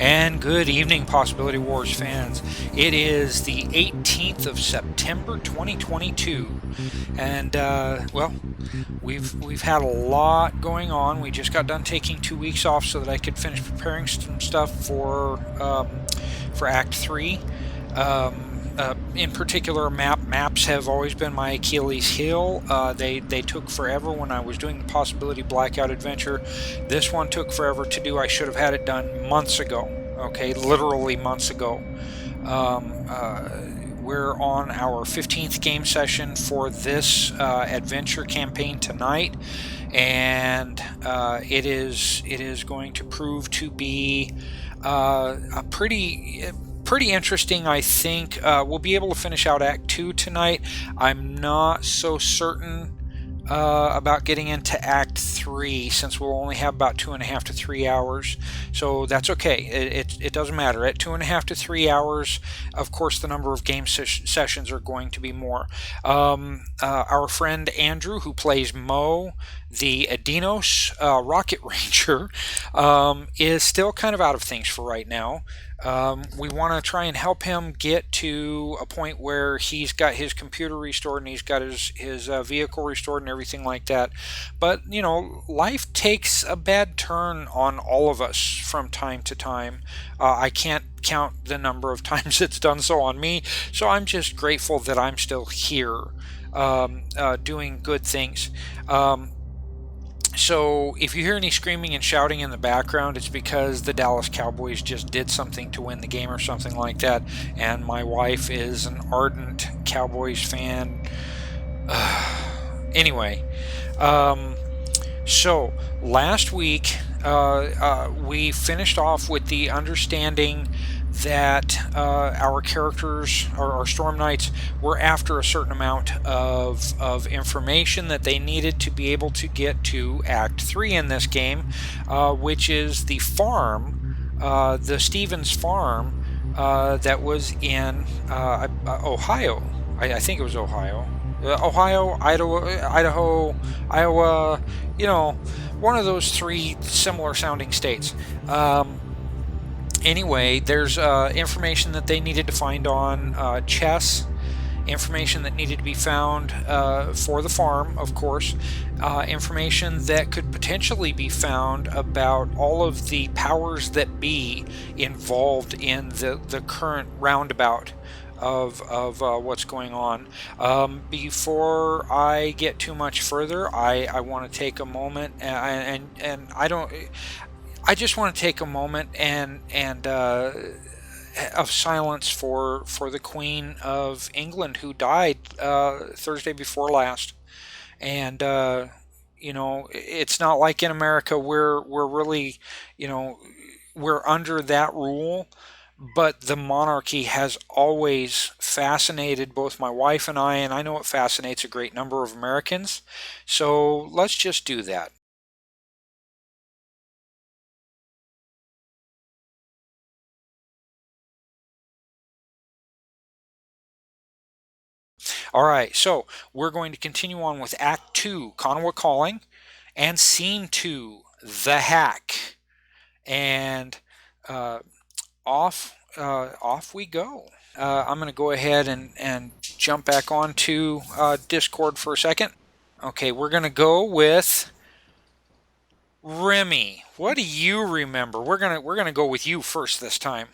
And good evening, Possibility Wars fans. It is the 18th of September 2022, and we've had a lot going on. We just got done taking 2 weeks off so that I could finish preparing some stuff for Act 3. In particular, maps have always been my Achilles heel. They took forever when I was doing the Possibility Blackout adventure. This one took forever to do. I should have had it done months ago. Okay, literally months ago. We're on our 15th game session for this adventure campaign tonight, and it is going to prove to be a pretty interesting. I think we'll be able to finish out Act 2 tonight. I'm not so certain about getting into Act 3 since we'll only have about 2.5 to 3 hours. So that's okay. It doesn't matter. At 2.5 to 3 hours, of course, the number of game sessions are going to be more. Our friend Andrew, who plays Mo, the Adinos Rocket Ranger, is still kind of out of things for right now. We want to try and help him get to a point where he's got his computer restored and he's got his vehicle restored and everything like that. But, you know, life takes a bad turn on all of us from time to time. I can't count the number of times it's done so on me, so I'm just grateful that I'm still here doing good things. So if you hear any screaming and shouting in the background, it's because the Dallas Cowboys just did something to win the game or something like that, and my wife is an ardent Cowboys fan. Anyway, so last week we finished off with the understanding that our characters, our Storm Knights, were after a certain amount of information that they needed to be able to get to Act 3 in this game, which is the farm, the Stevens farm, that was in Ohio. I think it was Ohio. Ohio, Idaho, Iowa, you know, one of those three similar sounding states. Anyway, there's information that they needed to find on chess, information that needed to be found for the farm, of course, information that could potentially be found about all of the powers that be involved in the current roundabout of what's going on. Before I get too much further, I want to take a moment, and I just want to take a moment and of silence for the Queen of England, who died Thursday before last. And you know, it's not like in America we're really, you know, we're under that rule. But the monarchy has always fascinated both my wife and I know it fascinates a great number of Americans. So let's just do that. All right, so we're going to continue on with Act 2, Conwa Calling, and Scene 2, The Hack. And off we go. I'm going to go ahead and jump back onto Discord for a second. Okay, we're going to go with Remy. What do you remember? We're gonna go with you first this time.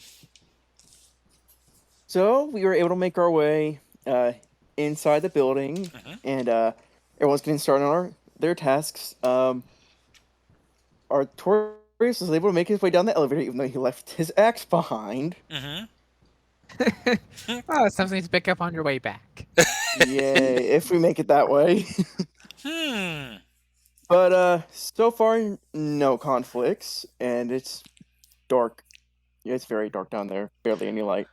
So we were able to make our way inside the building, and everyone's getting started on their tasks. Artorius was able to make his way down the elevator, even though he left his axe behind. Oh, something to pick up on your way back. Yay, if we make it that way. But so far, no conflicts, and it's dark. Yeah, it's very dark down there. Barely any light.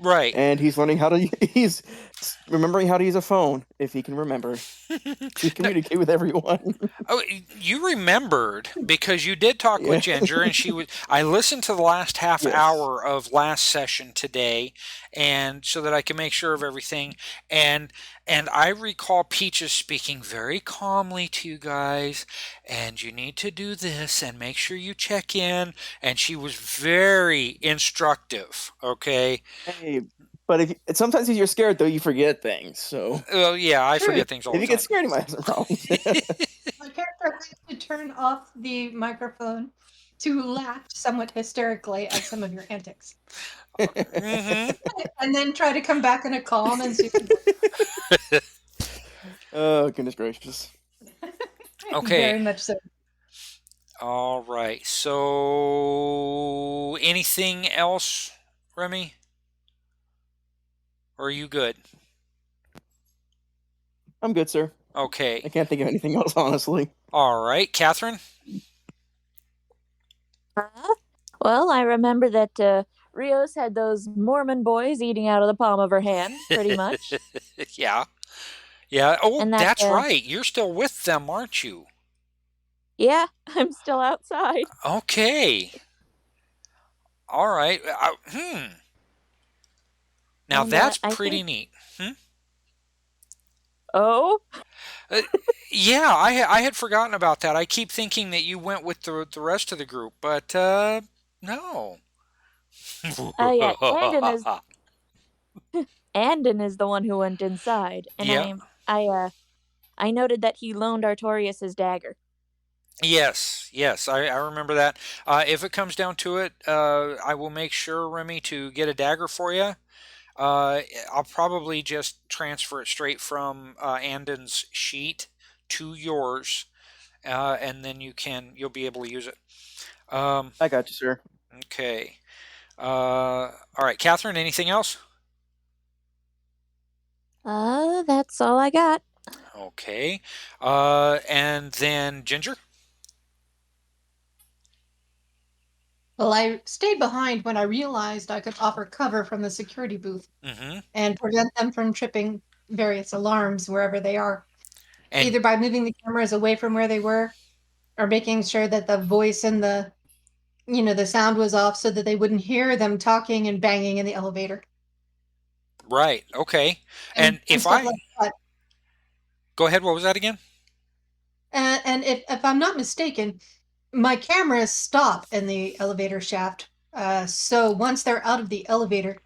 Right. And he's remembering how to use a phone, if he can remember, to communicate with everyone. Oh, you remembered because you did talk with Ginger, and I listened to the last half hour of last session today, and so that I can make sure of everything. And I recall Peaches speaking very calmly to you guys, and you need to do this and make sure you check in. And she was very instructive. Okay. Hey, but sometimes if you're scared though, you forget things. So Well, yeah, I True. forget things all if the you get time. scared, you might have some problems. My character has to turn off the microphone to laugh somewhat hysterically at some of your antics. Hmm. And then try to come back in a calm and super. Oh, goodness gracious. Okay. Very much so. All right. So, anything else, Remy? Or are you good? I'm good, sir. Okay. I can't think of anything else, honestly. All right. Catherine? Well, I remember that Rios had those Mormon boys eating out of the palm of her hand, pretty much. Yeah. Yeah. Oh, And that, that's right. You're still with them, aren't you? Yeah, I'm still outside. Okay. All right. Now And, that's I pretty think- neat. Oh? Yeah, I had forgotten about that. I keep thinking that you went with the rest of the group, but no. Yeah, Andon is the one who went inside, and Yeah. I noted that he loaned Artorius his dagger. Yes, I remember that. If it comes down to it, I will make sure, Remy, to get a dagger for you. I'll probably just transfer it straight from Andon's sheet to yours, and then you'll be able to use it. I got you, sir. Okay. All right, Catherine. Anything else? That's all I got. Okay. And then Ginger. Well, I stayed behind when I realized I could offer cover from the security booth Mm-hmm. and prevent them from tripping various alarms wherever they are. And Either by moving the cameras away from where they were or making sure that the voice and the sound was off so that they wouldn't hear them talking and banging in the elevator. right. Okay. And if stuff I like that. go ahead, what was that again? And if I'm not mistaken, my cameras stop in the elevator shaft. So once they're out of the elevator,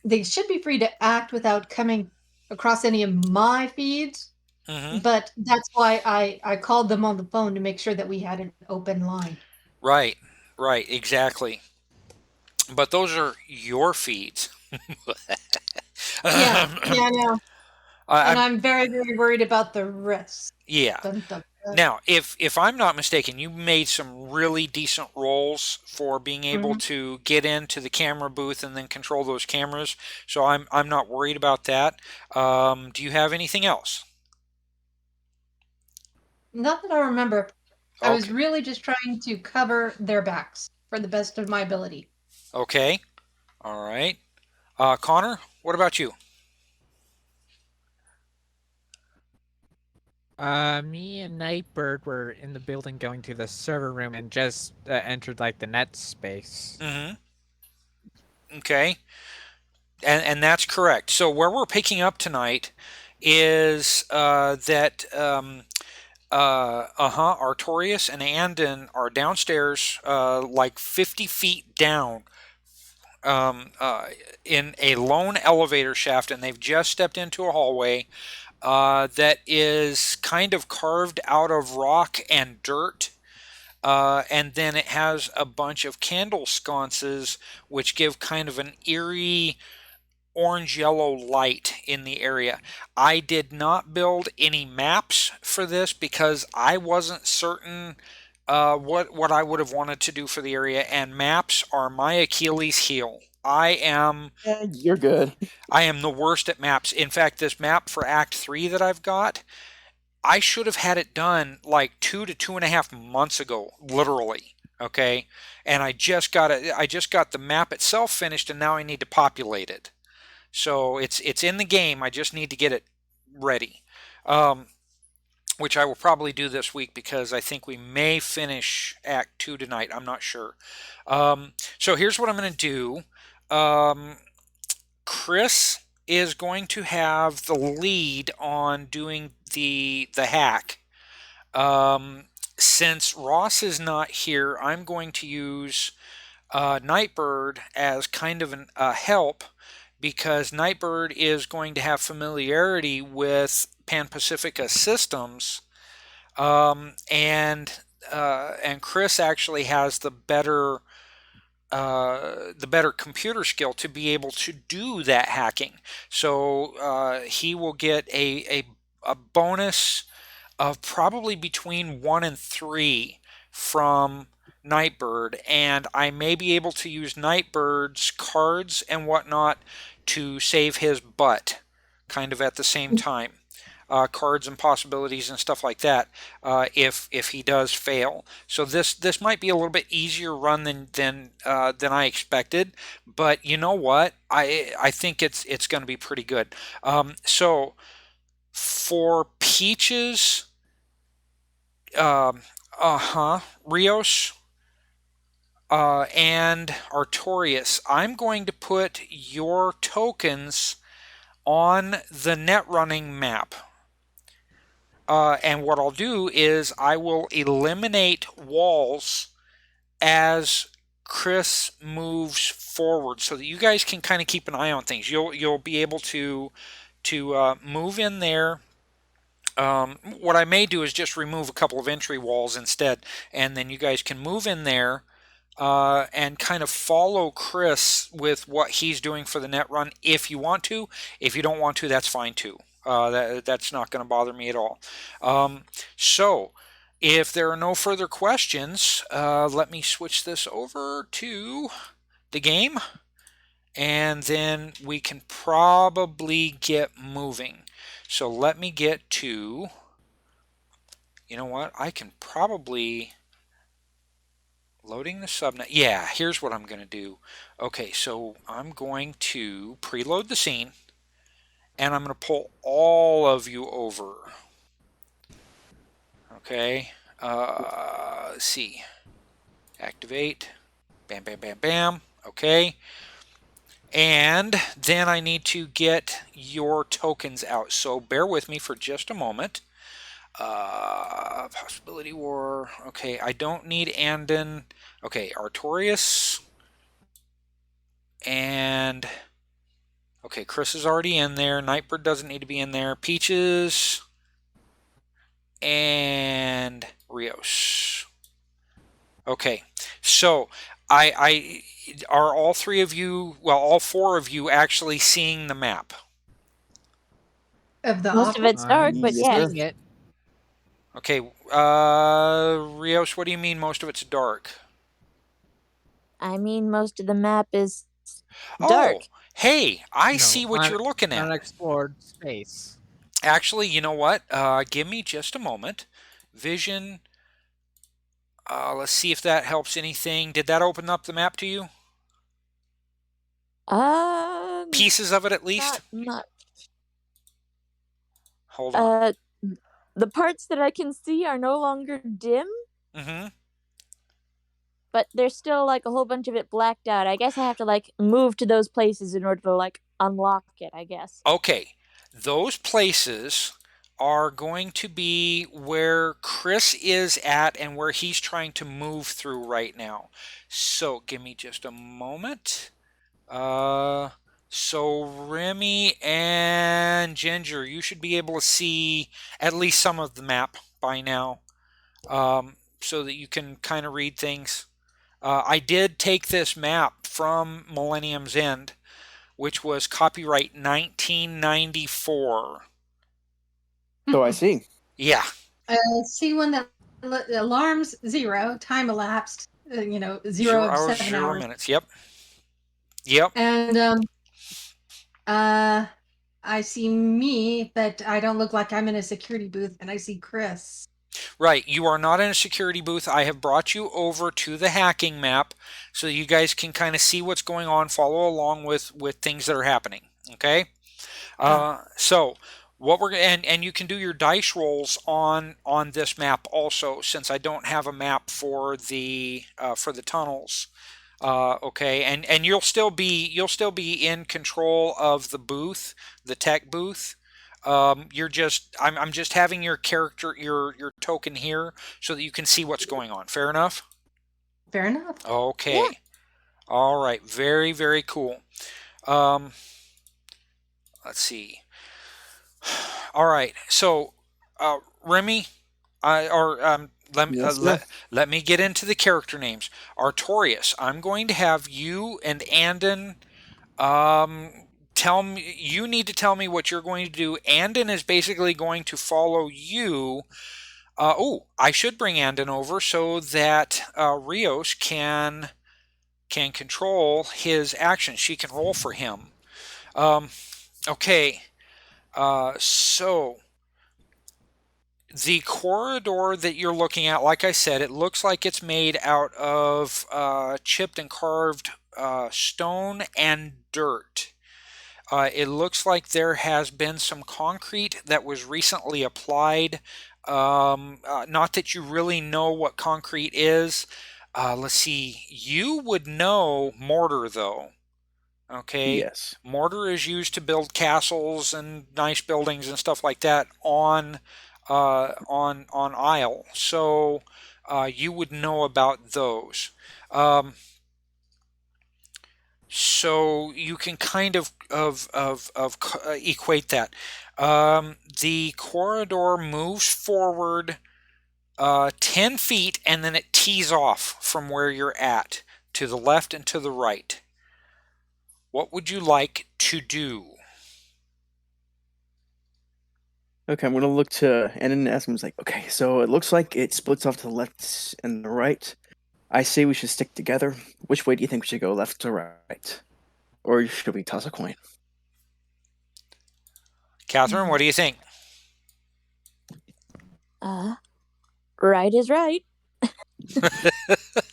they should be free to act without coming across any of my feeds. Mm-hmm. But that's why I called them on the phone to make sure that we had an open line. Right. Exactly. But those are your feeds. Yeah, I know. And I'm, I'm very, very worried about the rest. yeah. Dun, dun, dun. Now, if I'm not mistaken, you made some really decent rolls for being able to get into the camera booth and then control those cameras. So I'm not worried about that. Do you have anything else? Not that I remember. I was Okay. really just trying to cover their backs for the best of my ability. Okay. All right. Connor, what about you? Me and Nightbird were in the building going to the server room and just entered like the net space. Mm-hmm. Okay. And that's correct. So where we're picking up tonight is that Artorius and Andon are downstairs, like 50 feet down, in a lone elevator shaft, and they've just stepped into a hallway that is kind of carved out of rock and dirt. And then it has a bunch of candle sconces, which give kind of an eerie orange-yellow light in the area. I did not build any maps for this because I wasn't certain what I would have wanted to do for the area, and maps are my Achilles heel. Yeah, you're good. I am the worst at maps. In fact, this map for Act 3 that I've got, I should have had it done like 2.5 months ago, literally. Okay, and I just got the map itself finished, and now I need to populate it. So it's in the game. I just need to get it ready, which I will probably do this week because I think we may finish Act 2 tonight. I'm not sure. So here's what I'm going to do. Chris is going to have the lead on doing the hack. Since Ross is not here, I'm going to use Nightbird as kind of a help, because Nightbird is going to have familiarity with Pan-Pacifica systems, and Chris actually has the better computer skill to be able to do that hacking. So he will get a bonus of probably between 1 and 3 from Nightbird, and I may be able to use Nightbird's cards and whatnot to save his butt kind of at the same time. Cards and possibilities and stuff like that, if he does fail. So this might be a little bit easier run than I expected, but you know what? I think it's going to be pretty good. So for Peaches, Rios, and Artorius, I'm going to put your tokens on the net running map. And what I'll do is I will eliminate walls as Chris moves forward, so that you guys can kind of keep an eye on things. You'll be able to move in there. What I may do is just remove a couple of entry walls instead, and then you guys can move in there and kind of follow Chris with what he's doing for the net run if you want to. If you don't want to, that's fine too. That's not going to bother me at all. So if there are no further questions, let me switch this over to the game, and then we can probably get moving. So let me get to, you know what, I can probably, loading the subnet. Yeah, here's what I'm going to do. Okay, so I'm going to preload the scene, and I'm going to pull all of you over. Okay, let's see. Activate. Bam, bam, bam, bam. Okay. And then I need to get your tokens out. So bear with me for just a moment. Possibility War. Okay, I don't need Andon. Okay, Artorius. And okay, Chris is already in there. Nightbird doesn't need to be in there. Peaches and Rios. Okay, so I are all three of you, well, all four of you actually seeing the map? Of the Most of it's dark, but Yes, yes. sir. It. Okay, Rios, what do you mean most of it's dark? I mean, most of the map is dark. Oh, hey, I No, see what you're looking at. Unexplored space. Actually, you know what? Give me just a moment. Vision. Let's see if that helps anything. Did that open up the map to you? Pieces of it, at least? Not much. Hold on. The parts that I can see are no longer dim, Mm-hmm. but there's still like a whole bunch of it blacked out. I guess I have to like move to those places in order to like unlock it, I guess. Okay, those places are going to be where Chris is at and where he's trying to move through right now. So give me just a moment. So Remy and Ginger, you should be able to see at least some of the map by now, so that you can kind of read things. I did take this map from Millennium's End, which was copyright 1994. So I see. Yeah. See one that alarms 0, time elapsed, 0 of hours, 7 0 hours. minutes. Yep. Yep. And I see me, but I don't look like I'm in a security booth, and I see Chris. Right. You are not in a security booth. I have brought you over to the hacking map so you guys can kind of see what's going on, follow along with things that are happening. Okay. So what we're and you can do your dice rolls on this map also, since I don't have a map for the tunnels. Okay, and you'll still be in control of the booth, the tech booth. I'm just having your character, your token here, so that you can see what's going on. Fair enough? Fair enough. Okay. Yeah. All right. Very, very cool. Let's see. All right. So, Remy, Yes, sir. let me get into the character names. Artorius, I'm going to have you and Andon tell me. You need to tell me what you're going to do. Andon is basically going to follow you. I should bring Andon over so that Rios can control his actions. She can roll for him. Okay. So the corridor that you're looking at, like I said, it looks like it's made out of chipped and carved stone and dirt. It looks like there has been some concrete that was recently applied. Not that you really know what concrete is. Let's see. You would know mortar, though. Okay. Yes. Mortar is used to build castles and nice buildings and stuff like that on Isle. So you would know about those. So you can kind of equate that. The corridor moves forward 10 feet and then it tees off from where you're at to the left and to the right. What would you like to do? Okay, I'm gonna look to Andon and ask him. Like, okay, so it looks like it splits off to the left and the right. I say we should stick together. Which way do you think we should go, left or right? Or should we toss a coin? Catherine, what do you think? Right is right.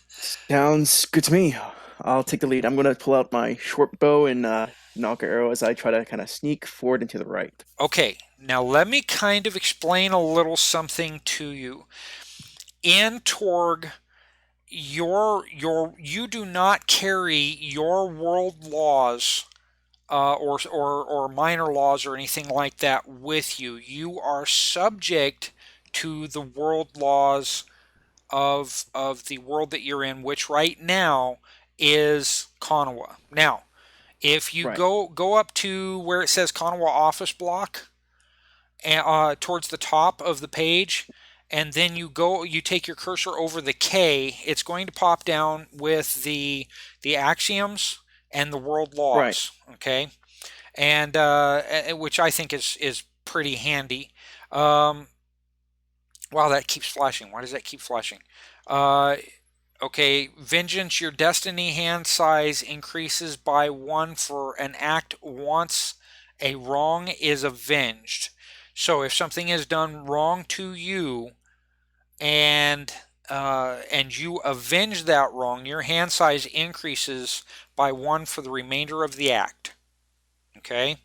Sounds good to me. I'll take the lead. I'm gonna pull out my short bow and knock arrow as I try to kind of sneak forward and to the right. Okay, now let me kind of explain a little something to you. In Torg, you do not carry your world laws or minor laws or anything like that with you. You are subject to the world laws of the world that you're in, which right now is Konawa. Now, if you Right. go up to where it says Konawa office block, and towards the top of the page, and then you take your cursor over the K, it's going to pop down with the axioms and the world laws. Right. Okay, and which I think is pretty handy. Wow, that keeps flashing. Why does that keep flashing? Okay, vengeance. Your destiny hand size increases by 1 for an act once a wrong is avenged. So if something is done wrong to you, and you avenge that wrong, your hand size increases by 1 for the remainder of the act. Okay,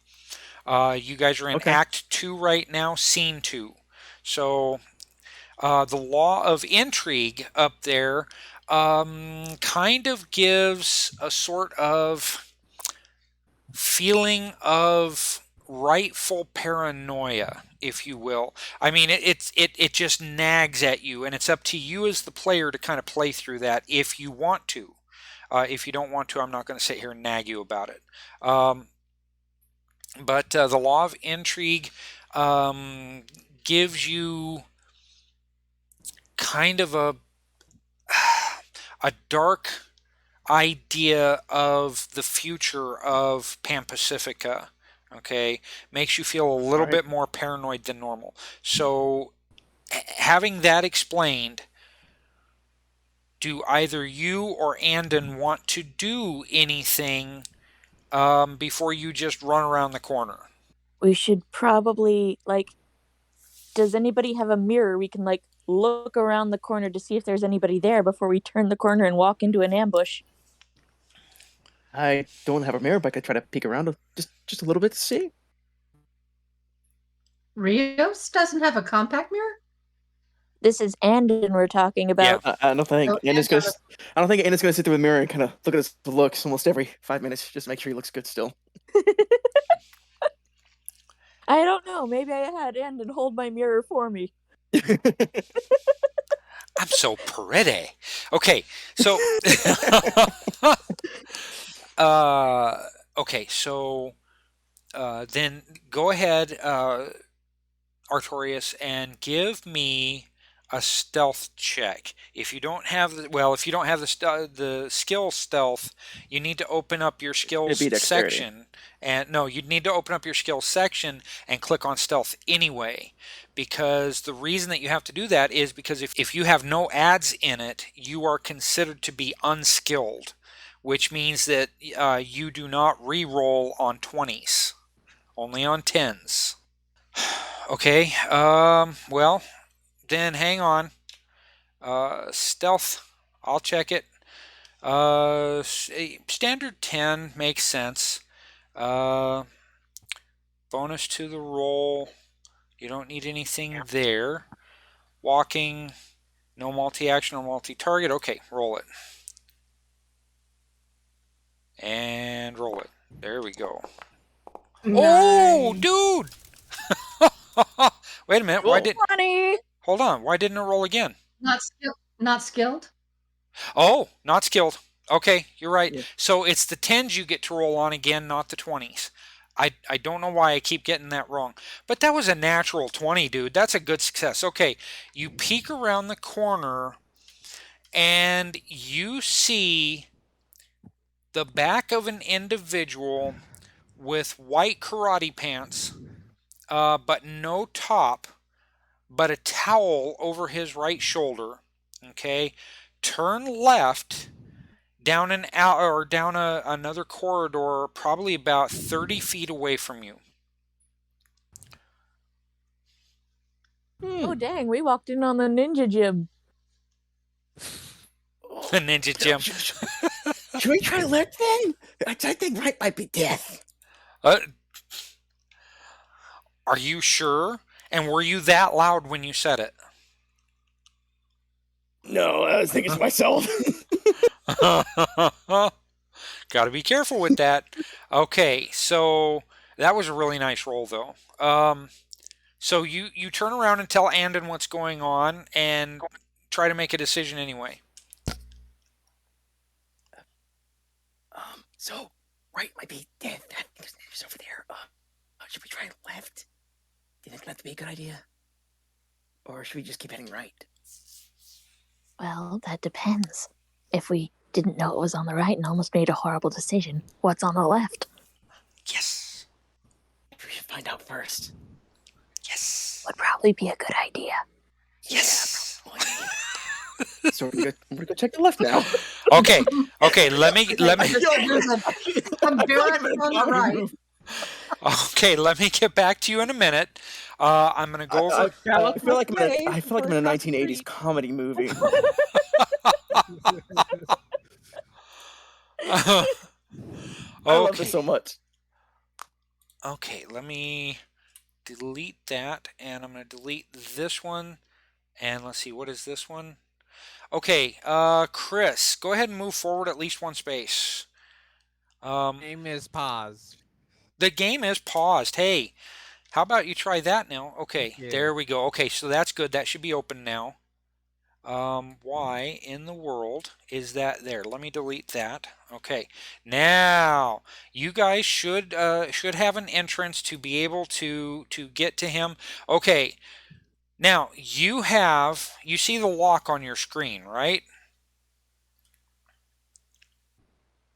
you guys are in Act 2 right now, Scene 2. So the law of intrigue up there kind of gives a sort of feeling of rightful paranoia, if you will. I mean, it just nags at you, and it's up to you as the player to kind of play through that if you want to. If you don't want to, I'm not going to sit here and nag you about it. But the law of intrigue gives you kind of a dark idea of the future of Pan-Pacifica. Okay, makes you feel a little bit more paranoid than normal. So, having that explained, do either you or Andon want to do anything before you just run around the corner? We should probably, does anybody have a mirror we can, look around the corner to see if there's anybody there before we turn the corner and walk into an ambush? I don't have a mirror, but I could try to peek around just a little bit to see. Rios doesn't have a compact mirror? This is Andon we're talking about. I don't think Oh, Anna's gonna. I don't think Anna's gonna sit there with a mirror and kind of look at his looks almost every 5 minutes, just to make sure he looks good still. I don't know. Maybe I had Andon hold my mirror for me. I'm so pretty. Okay, so okay, so then go ahead, Artorius, and give me a stealth check. If you don't have the skill stealth, you need to open up your skills section. And no, you'd need to open up your skills section and click on stealth anyway, because the reason that you have to do that is because if you have no ads in it, you are considered to be unskilled, which means that you do not re-roll on 20s, only on 10s. Okay, well, then hang on. Stealth, I'll check it. Standard 10 makes sense. Bonus to the roll. You don't need anything there. Walking, no multi-action or multi-target. Okay, roll it. And roll it. There we go. Nice. Oh, dude! Wait a minute. Why did? Funny. Hold on. Why didn't it roll again? Not skilled? Oh, not skilled. Okay, you're right. Yeah. So it's the 10s you get to roll on again, not the 20s. I don't know why I keep getting that wrong. But that was a natural 20, dude. That's a good success. Okay, you peek around the corner and you see the back of an individual with white karate pants, but no top, but a towel over his right shoulder. Okay, turn left down another corridor, probably about 30 feet away from you. Oh, dang. We walked in on the ninja gym. The ninja gym. Should we try left then? I think right might be death. Are you sure? And were you that loud when you said it? No, I was thinking to myself. Got to be careful with that. Okay, so that was a really nice roll, though. So you turn around and tell Andon what's going on and try to make a decision anyway. So right might be death. I think there's neighbors over there. Should we try left? Do you think that'd be a good idea? Or should we just keep heading right? Well, that depends. If we didn't know it was on the right and almost made a horrible decision, what's on the left? Yes. We should find out first. Yes. Would probably be a good idea. Yes. Yeah, so we're gonna go check the left now. Okay. Let me. There's a barrack on the right. Okay, let me get back to you in a minute. I'm gonna go over. I feel like I'm in a 1980s comedy movie. I love this so much. Okay, let me delete that, and I'm going to delete this one, and let's see, what is this one? Okay, Chris, go ahead and move forward at least one space. Game is paused. The game is paused. Hey, how about you try that now? Okay, Yeah. there we go. Okay, so that's good. That should be open now. Why in the world is that there? Let me delete that. Okay, now you guys should have an entrance to be able to get to him. Okay, now you see the lock on your screen, right?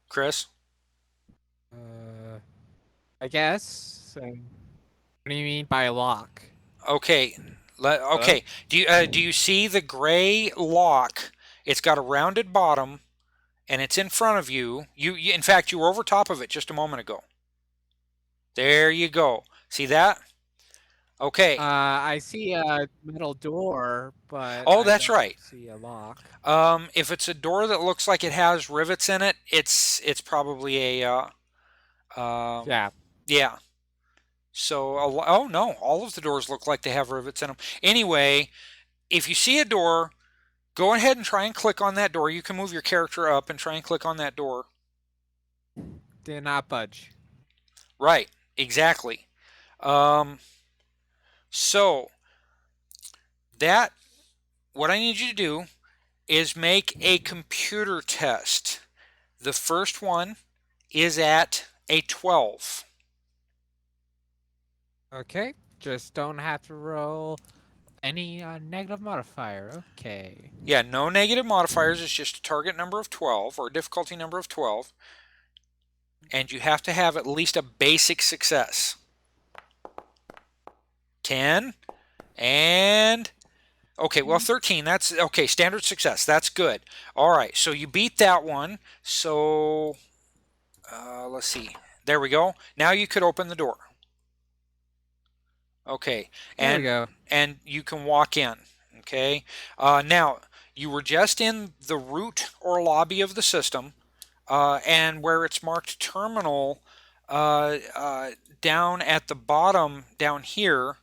Chris? I guess. What do you mean by lock? Okay. Okay. Do you see the gray lock? It's got a rounded bottom, and it's in front of you. In fact, you were over top of it just a moment ago. There you go. See that? Okay. I see a metal door, but Oh, I that's don't right. see a lock. If it's a door that looks like it has rivets in it, it's probably a Yeah. yeah. So, oh no, all of the doors look like they have rivets in them. Anyway, if you see a door, go ahead and try and click on that door. You can move your character up and try and click on that door. Did not budge. Right, exactly. So that, what I need you to do is make a computer test. The first one is at a 12. Okay, just don't have to roll any negative modifier. Okay. Yeah, no negative modifiers. It's just a target number of 12 or a difficulty number of 12. And you have to have at least a basic success. 10 and okay, well 13, that's okay, standard success. That's good. All right, so you beat that one. So let's see. There we go. Now you could open the door. Okay, There we go. and you can walk in. Okay, now you were just in the root or lobby of the system, and where it's marked terminal down at the bottom down here,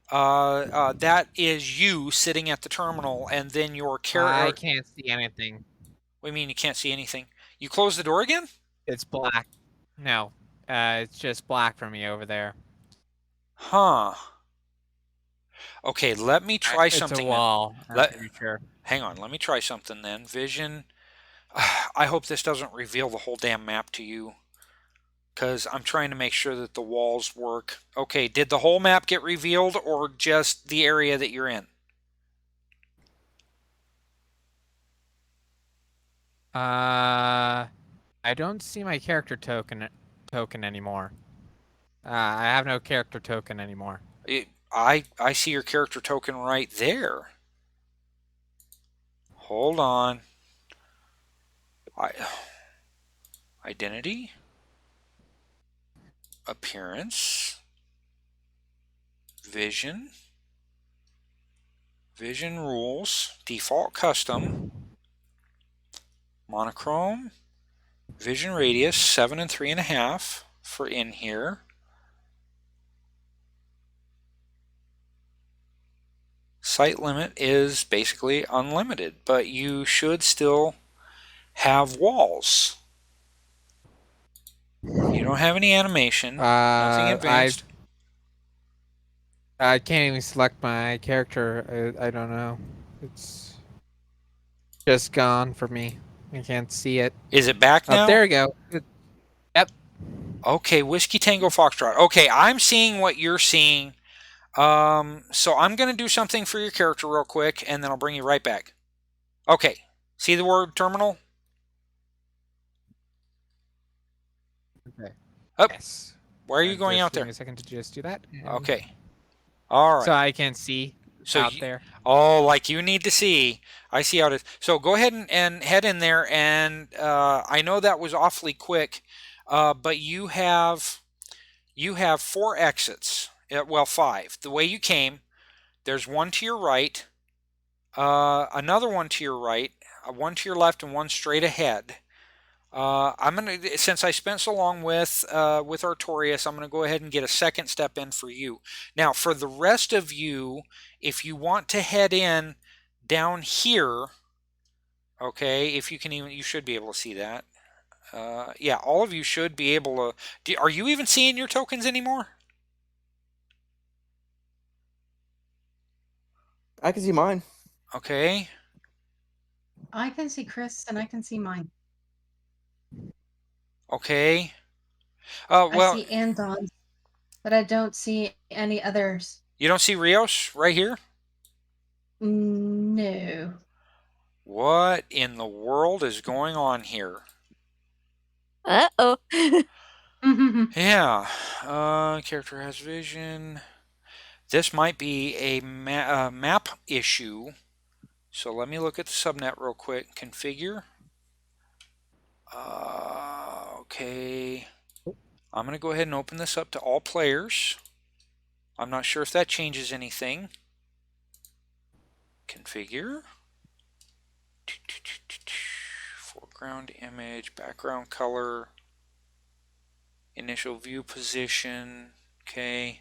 that is you sitting at the terminal, and then your character. I can't see anything. What do you mean you can't see anything? You close the door again? It's black. No, it's just black for me over there. Huh. Okay, let me try something. It's a wall. I'm pretty sure. Hang on, let me try something then. Vision. I hope this doesn't reveal the whole damn map to you, because I'm trying to make sure that the walls work. Okay, did the whole map get revealed or just the area that you're in? I don't see my character token anymore. I have no character token anymore. I see your character token right there. Hold on. Identity, appearance, vision rules, default custom, monochrome, vision radius 7 and 3.5 for in here. Sight limit is basically unlimited, but you should still have walls. You don't have any animation, nothing advanced. I can't even select my character. I don't know. It's just gone for me. I can't see it. Is it back now? Oh, there we go. Yep. Okay, Whiskey Tango Foxtrot. Okay, I'm seeing what you're seeing. So I'm going to do something for your character real quick, and then I'll bring you right back. Okay, see the word terminal? Okay. Oh, yes. Why are you going out there? Give me a second to just do that. Okay. All right. So I can see out there. Oh, like you need to see. I see how it is. So go ahead and head in there, and I know that was awfully quick, but you have 4 exits. Well, 5. The way you came, there's one to your right, another one to your right, one to your left, and one straight ahead. I'm gonna, since I spent so long with Artorius, I'm gonna go ahead and get a second step in for you. Now, for the rest of you, if you want to head in down here, okay, if you can even, you should be able to see that. Yeah, all of you should be able to. Are you even seeing your tokens anymore? I can see mine. Okay. I can see Chris and I can see mine. Okay. Well, I see Andon, but I don't see any others. You don't see Rios right here? No. What in the world is going on here? Uh-oh. Yeah. Character has vision. This might be a map issue. So let me look at the subnet real quick. Configure. Okay. I'm going to go ahead and open this up to all players. I'm not sure if that changes anything. Configure. Foreground image, background color, initial view position. Okay.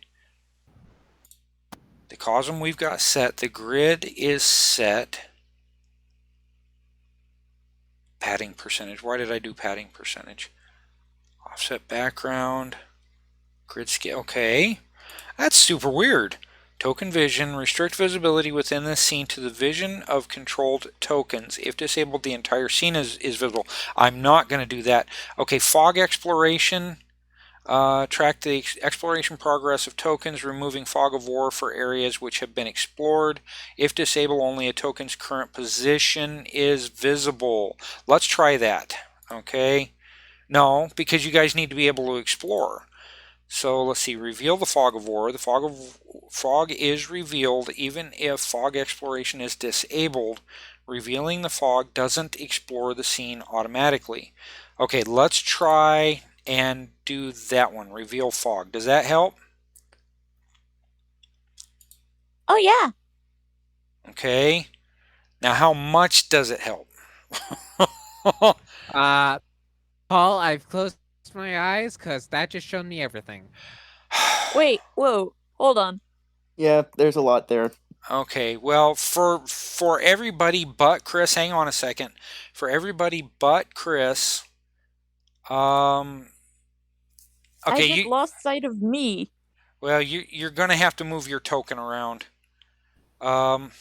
The COSM we've got set. The grid is set. Padding percentage. Why did I do padding percentage? Offset background. Grid scale. Okay. That's super weird. Token vision. Restrict visibility within the scene to the vision of controlled tokens. If disabled, the entire scene is visible. I'm not going to do that. Okay, fog exploration. Track the exploration progress of tokens, removing fog of war for areas which have been explored. If disabled, only a token's current position is visible. Let's try that. Okay. No, because you guys need to be able to explore. So let's see. Reveal the fog of war. The fog is revealed even if fog exploration is disabled. Revealing the fog doesn't explore the scene automatically. Okay, let's try and do that one. Reveal fog. Does that help? Oh yeah. Okay. Now, how much does it help? Paul, I've closed my eyes because that just showed me everything. Wait, whoa, hold on. Yeah, there's a lot there. Okay, well, for everybody but Chris, hang on a second. For everybody but Chris, okay, I just lost sight of me. Well, you're gonna have to move your token around. That's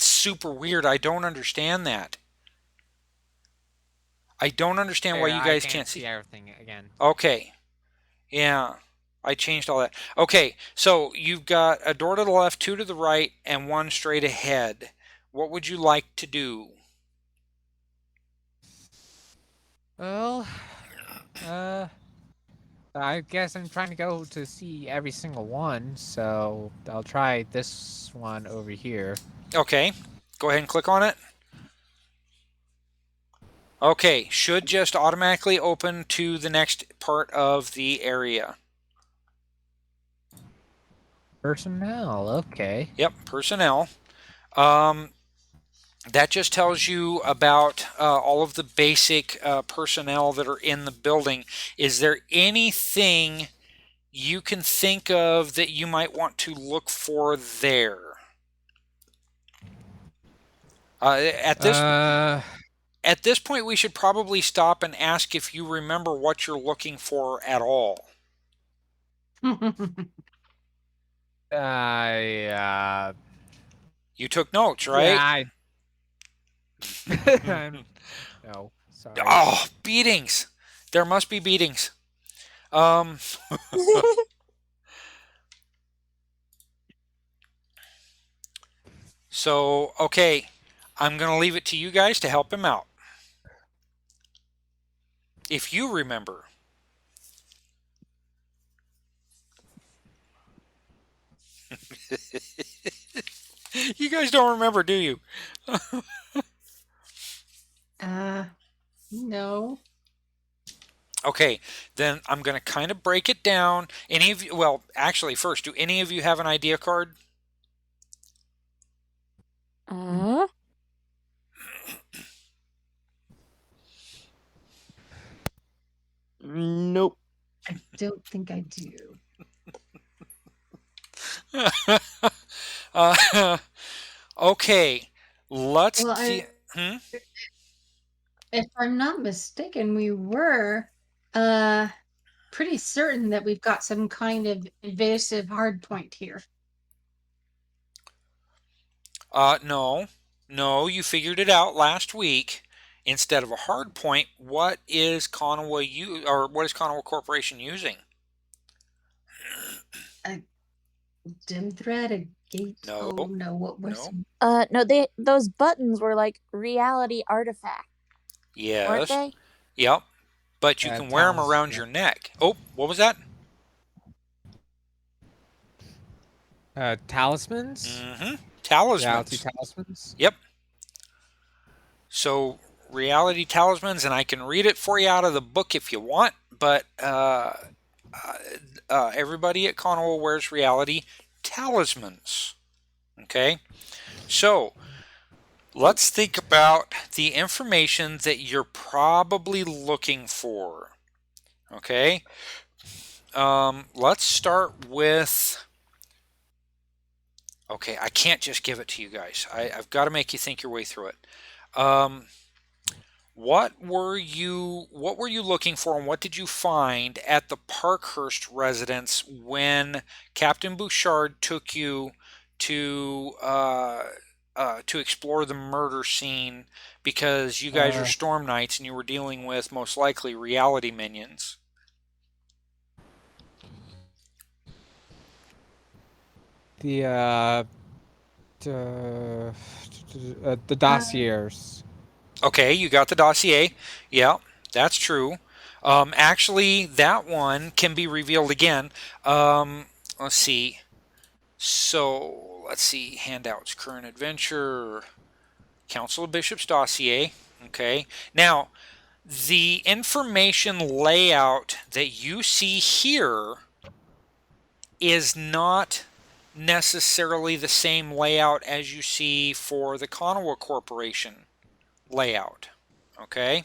super weird. I don't understand that. I don't understand why you guys can't see everything again. Okay. Yeah. I changed all that. Okay, so you've got a door to the left, 2 to the right, and 1 straight ahead. What would you like to do? Well, I guess I'm trying to go to see every single one, so I'll try this one over here. Okay, go ahead and click on it. Okay, should just automatically open to the next part of the area. Personnel, okay. Yep, personnel. That just tells you about all of the basic personnel that are in the building. Is there anything you can think of that you might want to look for there? At this point, we should probably stop and ask if you remember what you're looking for at all. You took notes, right? Yeah, no, sorry. Oh, beatings. There must be beatings. So, okay, I'm going to leave it to you guys to help him out. If you remember. You guys don't remember, do you? No. Okay, then I'm going to kind of break it down. Any of you, well, actually, first, do any of you have an idea card? Nope. I don't think I do. Okay, let's if I'm not mistaken, we were pretty certain that we've got some kind of invasive hard point here. No, you figured it out last week. Instead of a hard point, what is what is Conway Corporation using? A dim thread, a gate. No. Oh no, what was? No, those buttons were like reality artifacts. Yes. Weren't they? Yep. But you can wear them around your neck. Oh, what was that? Talismans? Mm-hmm. Talismans. Reality talismans? Yep. So, reality talismans, and I can read it for you out of the book if you want, but everybody at Conway wears reality talismans. Okay? So, let's think about the information that you're probably looking for. Okay? Let's start with Okay, I can't just give it to you guys. I've got to make you think your way through it. What were you looking for, and what did you find at the Parkhurst residence when Captain Bouchard took you to explore the murder scene, because you guys are Storm Knights and you were dealing with most likely reality minions? The dossiers. Okay, you got the dossier. Yeah, that's true. Actually, that one can be revealed again. Let's see. So, let's see. Handouts, current adventure, Council of Bishops dossier. Okay. Now, the information layout that you see here is not necessarily the same layout as you see for the Konawa Corporation layout. Okay?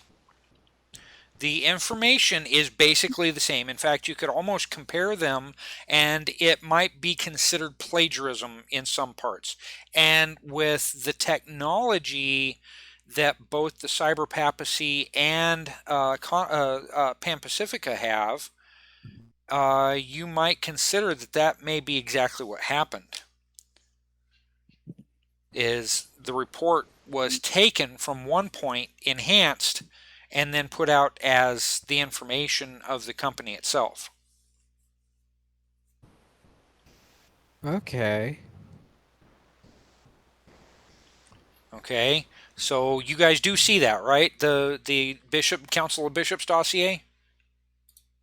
The information is basically the same. In fact, you could almost compare them, and it might be considered plagiarism in some parts. And with the technology that both the Cyber Papacy and Pan-Pacifica have, you might consider that may be exactly what happened. Is the report was taken from one point, enhanced, and then put out as the information of the company itself. Okay. Okay, so you guys do see that, right? The Council of Bishops dossier?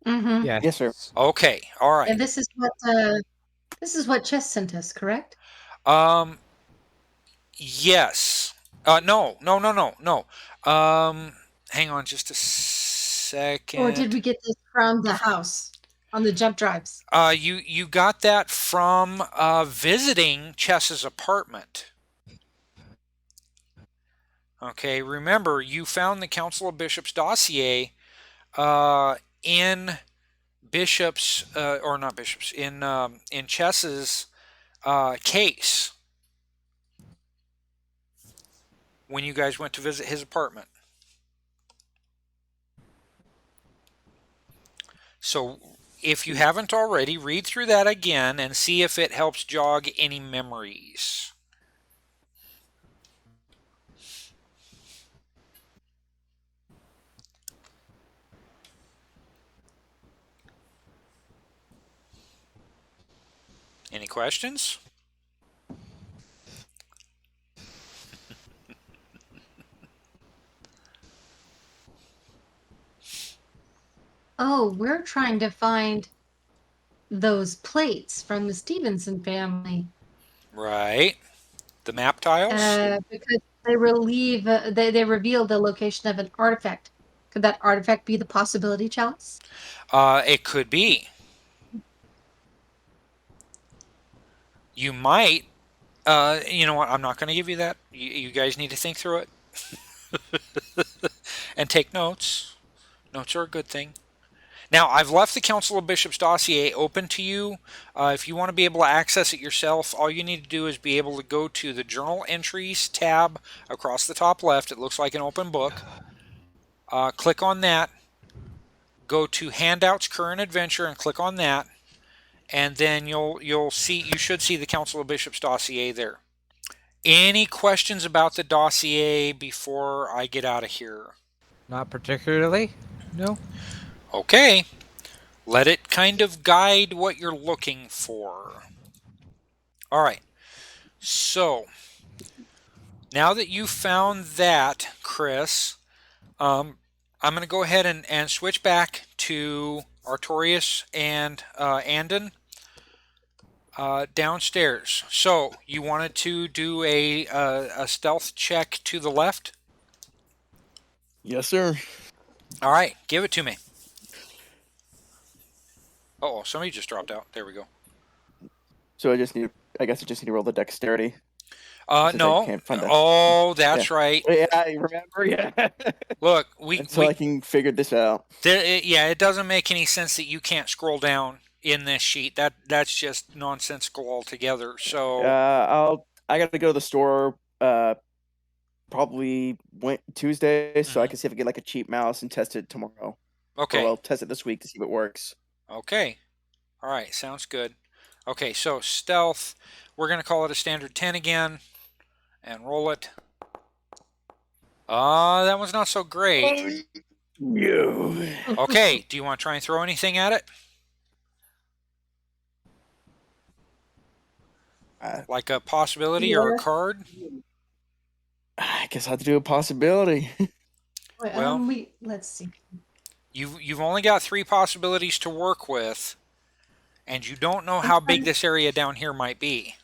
Mm-hmm. Yes. Yes, sir. Okay, all right. And this is what Chess sent us, correct? Yes. No. Hang on just a second. Or did we get this from the house on the jump drives? You got that from visiting Chess's apartment. Okay, remember, you found the Council of Bishops dossier in Bishop's or not Bishop's, in Chess's case when you guys went to visit his apartment. So if you haven't already, read through that again and see if it helps jog any memories. Any questions? Oh, we're trying to find those plates from the Stevenson family. Right. The map tiles? Because they they reveal the location of an artifact. Could that artifact be the possibility chalice? It could be. You might. You know what? I'm not going to give you that. You guys need to think through it. And take notes. Notes are a good thing. Now, I've left the Council of Bishops dossier open to you. If you want to be able to access it yourself, all you need to do is be able to go to the Journal Entries tab across the top left. It looks like an open book. Click on that. Go to Handouts, Current Adventure, and click on that. And then you should see the Council of Bishops dossier there. Any questions about the dossier before I get out of here? Not particularly. No. Okay. Let it kind of guide what you're looking for. All right. So, now that you've found that, Chris, I'm going to go ahead and switch back to Artorius and Andon downstairs. So, you wanted to do a stealth check to the left? Yes, sir. All right, give it to me. Oh, somebody just dropped out. There we go. So I guess I just need to roll the dexterity. No. Oh, that's right. Yeah, I remember. Yeah. Look, I can figure this out. It doesn't make any sense that you can't scroll down in this sheet. That's just nonsensical altogether. So I got to go to the store probably Tuesday, so I can see if I get like a cheap mouse and test it tomorrow. okay. Or I'll test it this week to see if it works. Okay. All right, sounds good. Okay, so stealth, we're going to call it a standard 10 again and roll it. That one's not so great. No. Okay, do you want to try and throw anything at it? Like a possibility or a card? I guess I have to do a possibility. Wait, Well- let's see. You've only got 3 possibilities to work with, and you don't know how big this area down here might be.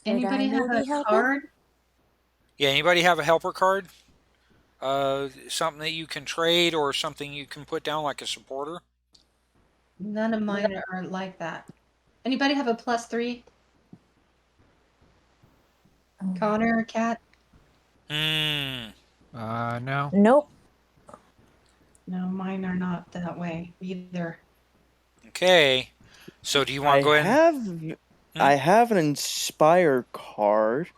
Anybody have maybe a help it? card? Yeah, anybody have a helper card? Something that you can trade or something you can put down like a supporter? None of mine are like that. Anybody have a +3? Connor or Kat? Hmm. No. Nope. No, mine are not that way either. Okay. So do you want to go ahead? I have an Inspire card.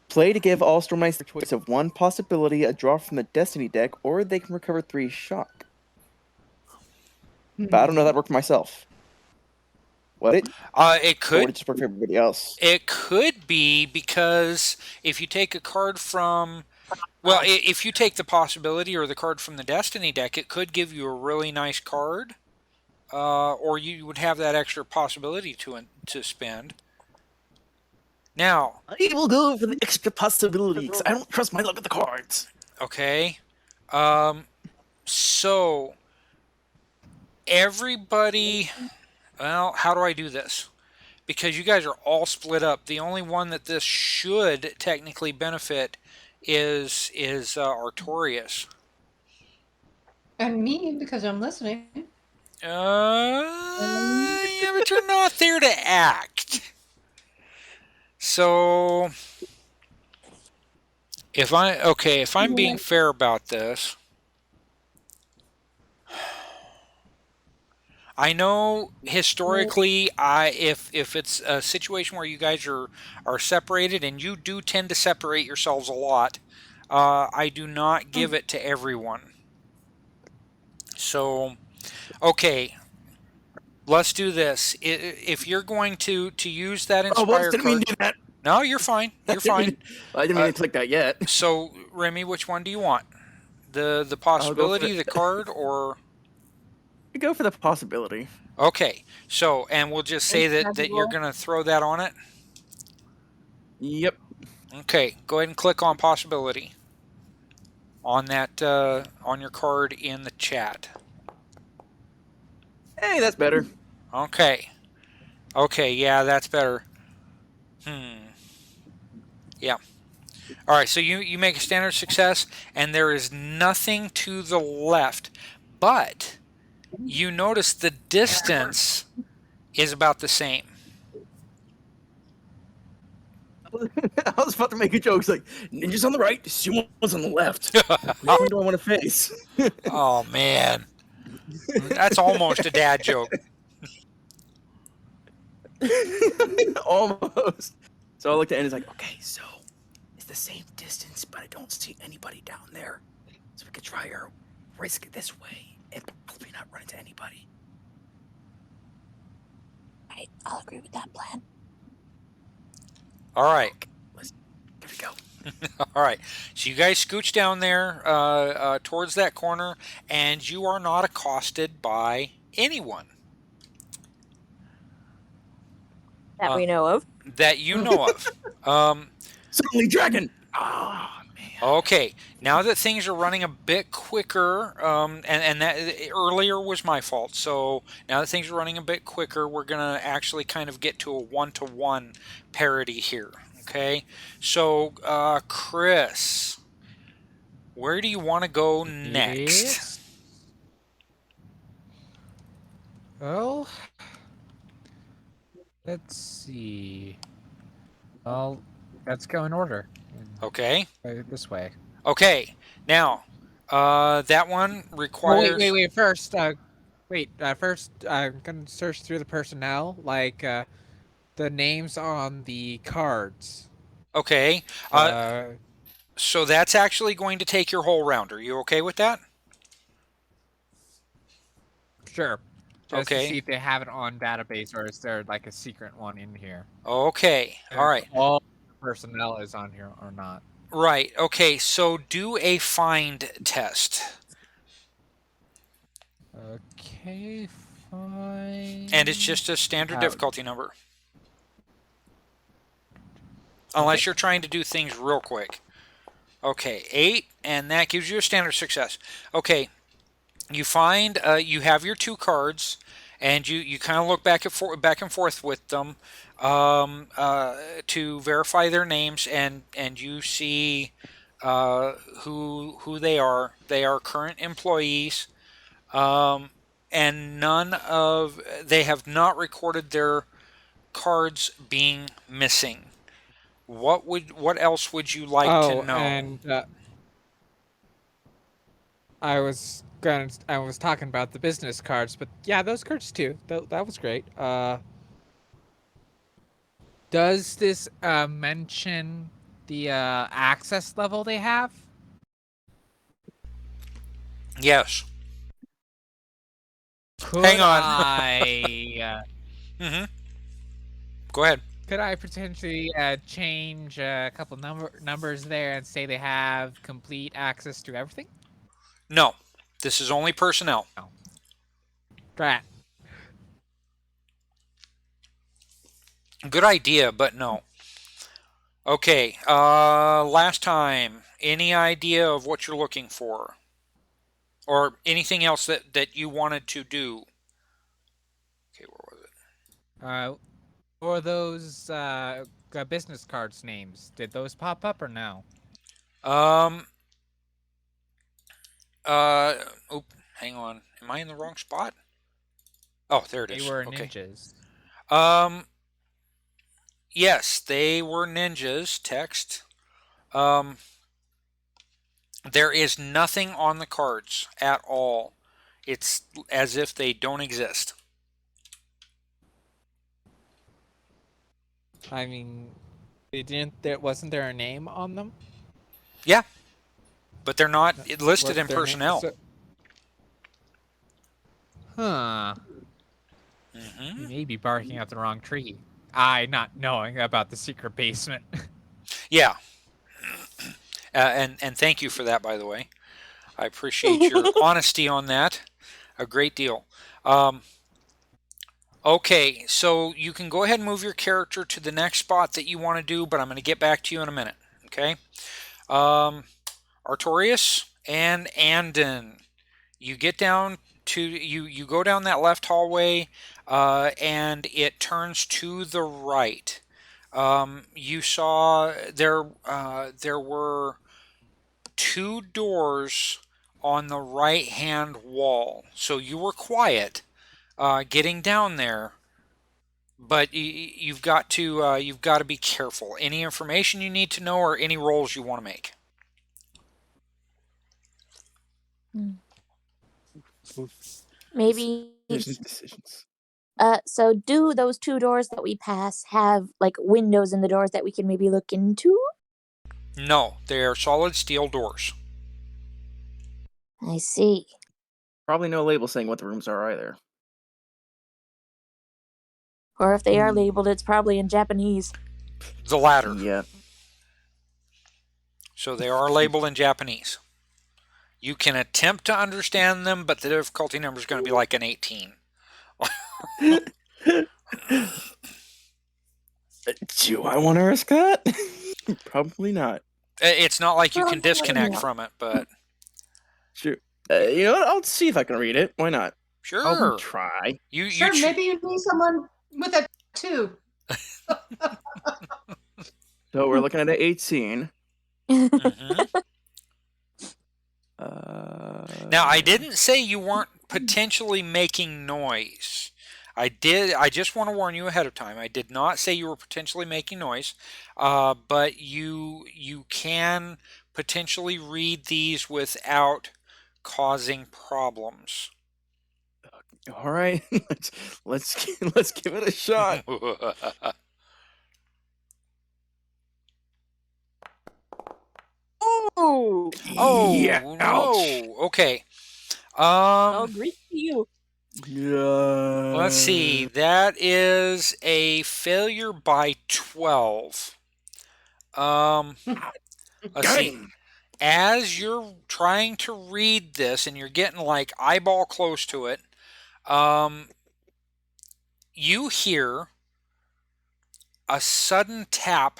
Play to give all Storm Knights the choice of 1 possibility, a draw from the Destiny deck, or they can recover 3 shock. But I don't know if that worked for myself. What it? It Or could. would it just work for everybody else? It could be because if you take a card from, well, if you take the possibility or the card from the Destiny deck, it could give you a really nice card, or you would have that extra possibility to spend. Now, I will go for the extra possibility because I don't trust my luck with the cards. okay, so everybody, well, how do I do this? Because you guys are all split up. The only one that this should technically benefit is Artorius. And me, because I'm listening. Yeah, but you're not there to act. So, if I'm being fair about this, I know historically, if it's a situation where you guys are separated, and you do tend to separate yourselves a lot, I do not give it to everyone. So, okay, let's do this. If you're going to use that Inspire didn't mean card, to do that. no, you're fine. You're fine. I didn't mean to click that yet. So, Remy, which one do you want? The possibility, the card, or? Go for the possibility. Okay, so, and we'll just say that you're going to throw that on it? Yep. Okay, go ahead and click on possibility on that, on your card in the chat. Hey, that's better. Okay. Okay, yeah, that's better. Yeah. All right, so you make a standard success, and there is nothing to the left, but you notice the distance is about the same. I was about to make a joke. It's like, ninjas on the right, sumo's on the left. Which one do I want to face? Oh, man. That's almost a dad joke. Almost. So I looked at it and it's like, okay, so it's the same distance, but I don't see anybody down there. So we could try our risk it this way and probably not run into anybody. I'll agree with that plan. All right. Here we go. All right. So you guys scooch down there towards that corner, and you are not accosted by anyone. That we know of. That you know of. Suddenly dragon! Ah, man. Okay. Now that things are running a bit quicker, and that earlier was my fault, so now that things are running a bit quicker, we're going to actually kind of get to a one-to-one parity here. Okay? So, Chris, where do you want to go next? Yes. Well, let's see. Well, let's go in order. Okay. This way. Okay. Now, that one requires... Wait. First, Wait, first I'm gonna search through the personnel, like the names on the cards. Okay. So that's actually going to take your whole round. Are you okay with that? Sure. Just to Okay. see if they have it on database, or is there like a secret one in here? Okay. All right. All the personnel is on here or not? Right. Okay. So do a find test. Okay, fine. And it's just a standard difficulty number. Unless you're trying to do things real quick. Okay, 8, and that gives you a standard success. Okay, you find you have your 2 cards, and you kind of look back and forth with them to verify their names, and you see who they are. They are current employees, and they have not recorded their cards being missing. What else would you like to know? And I was talking about the business cards, but yeah, those cards too. That was great. Does this mention the access level they have? Yes. Hang on. Go ahead. Could I potentially change a couple numbers there and say they have complete access to everything? No. This is only personnel. No. Drat. Good idea, but no. Okay. Last time. Any idea of what you're looking for? Or anything else that you wanted to do? Okay, where was it? Or those business cards names, did those pop up or no? Hang on. Am I in the wrong spot? Oh, there it is. They were okay. ninjas. Yes, they were ninjas. Text. There is nothing on the cards at all. It's as if they don't exist. I mean, wasn't there a name on them? Yeah, but they're not listed in Their personnel. Huh. You may be barking at the wrong tree. I not knowing about the secret basement. Yeah. And thank you for that, by the way. I appreciate your honesty on that a great deal. Okay, so you can go ahead and move your character to the next spot that you want to do, but I'm going to get back to you in a minute. Okay? Artorius and Andon. You get down to you go down that left hallway, and it turns to the right. You saw there were 2 doors on the right hand wall, so you were quiet getting down there, but you've got to be careful. Any information you need to know or any rolls you want to make? Maybe. Decisions. So do those 2 doors that we pass have like windows in the doors that we can maybe look into? No, they are solid steel doors. I see. Probably no label saying what the rooms are either. Or if they are labeled, it's probably in Japanese. The latter. Yeah. So they are labeled in Japanese. You can attempt to understand them, but the difficulty number is going to be like an 18. Do I want to risk that? Probably not. It's not like you can disconnect from it, but... Sure. You know what? I'll see if I can read it. Why not? Sure. I'll try. Sure, maybe you need someone with a 2. So we're looking at an 18. Now, I didn't say you weren't potentially making noise. I just want to warn you ahead of time. I did not say you were potentially making noise, but you can potentially read these without causing problems. All right, let's give it a shot. Oh, Yeah, no. ouch. Okay. I'll agree with you. Yeah. Let's see. That is a failure by 12. Let's see. Dang. As you're trying to read this and you're getting like eyeball close to it, you hear a sudden tap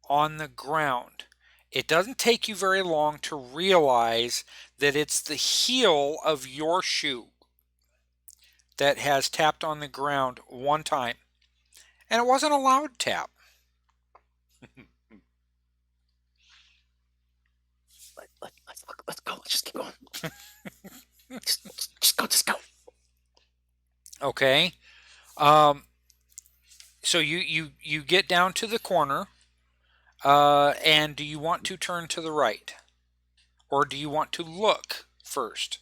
on the ground. It doesn't take you very long to realize that it's the heel of your shoe that has tapped on the ground one time. And it wasn't a loud tap. Let's go. Let's just keep going. just go. Okay. So you get down to the corner, and do you want to turn to the right? Or do you want to look first?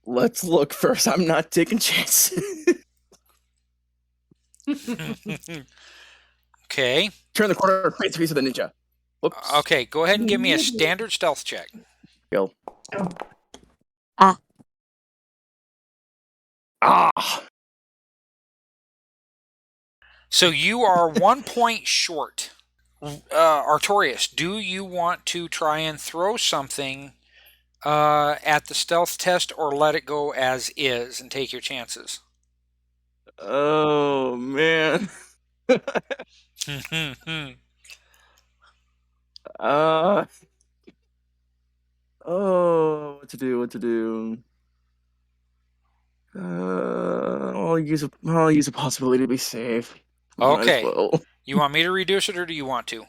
Let's look first. I'm not taking chances. Okay. Turn the corner. Face to the ninja. Whoops. Okay, go ahead and give me a standard stealth check. Go. Ah. Ah. So you are 1 point short. Artorius, do you want to try and throw something at the stealth test or let it go as is and take your chances? Oh man. What to do? I'll use a possibility to be safe. Might as Okay. well. You want me to reduce it or do you want to?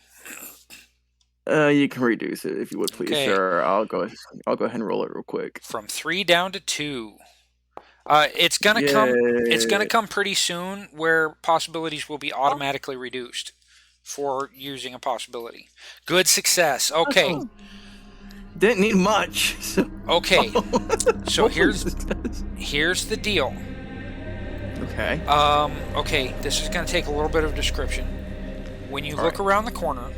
You can reduce it if you would, please, Okay. sir. I'll go ahead and roll it real quick. From 3 down to 2. It's gonna come pretty soon where possibilities will be automatically reduced for using a possibility. Good success. Okay. Didn't need much. So. Okay. So here's the deal. Okay. Okay, this is going to take a little bit of description. When you look around the corner,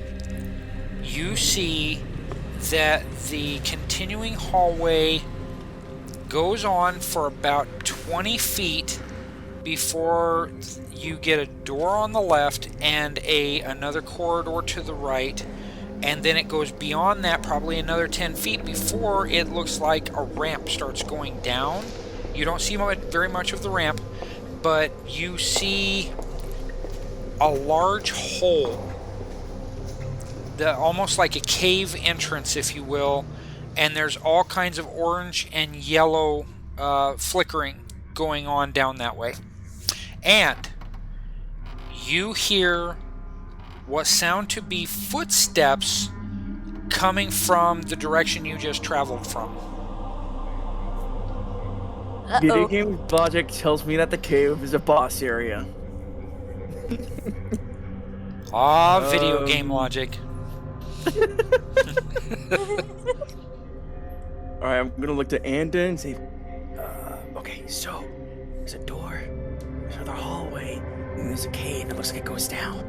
you see that the continuing hallway goes on for about 20 feet before you get a door on the left and another corridor to the right, and then it goes beyond that probably another 10 feet before it looks like a ramp starts going down. You don't see very much of the ramp, but you see a large hole, almost like a cave entrance, if you will, and there's all kinds of orange and yellow flickering going on down that way. And you hear what sound to be footsteps coming from the direction you just traveled from. Video game logic tells me that the cave is a boss area. Video game logic. Alright, I'm gonna look to Andon and say, okay, so there's a door, there's another hallway, and there's a cave that looks like it goes down.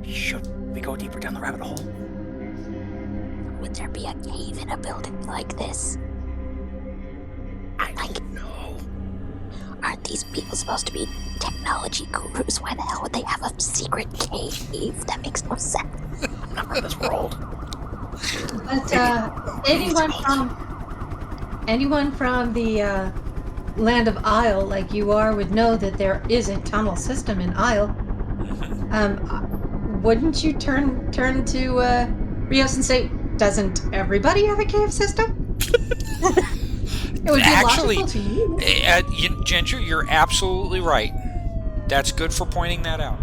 Should we go deeper down the rabbit hole? Would there be a cave in a building like this? I don't know. Aren't these people supposed to be technology gurus? Why the hell would they have a secret cave? That makes no sense. I'm not from this world. But anyone from the land of Isle, like you are, would know that there is a tunnel system in Isle. Wouldn't you turn to Rios and say, doesn't everybody have a cave system? It would be Actually, logical to you. Ginger, you're absolutely right. That's good for pointing that out.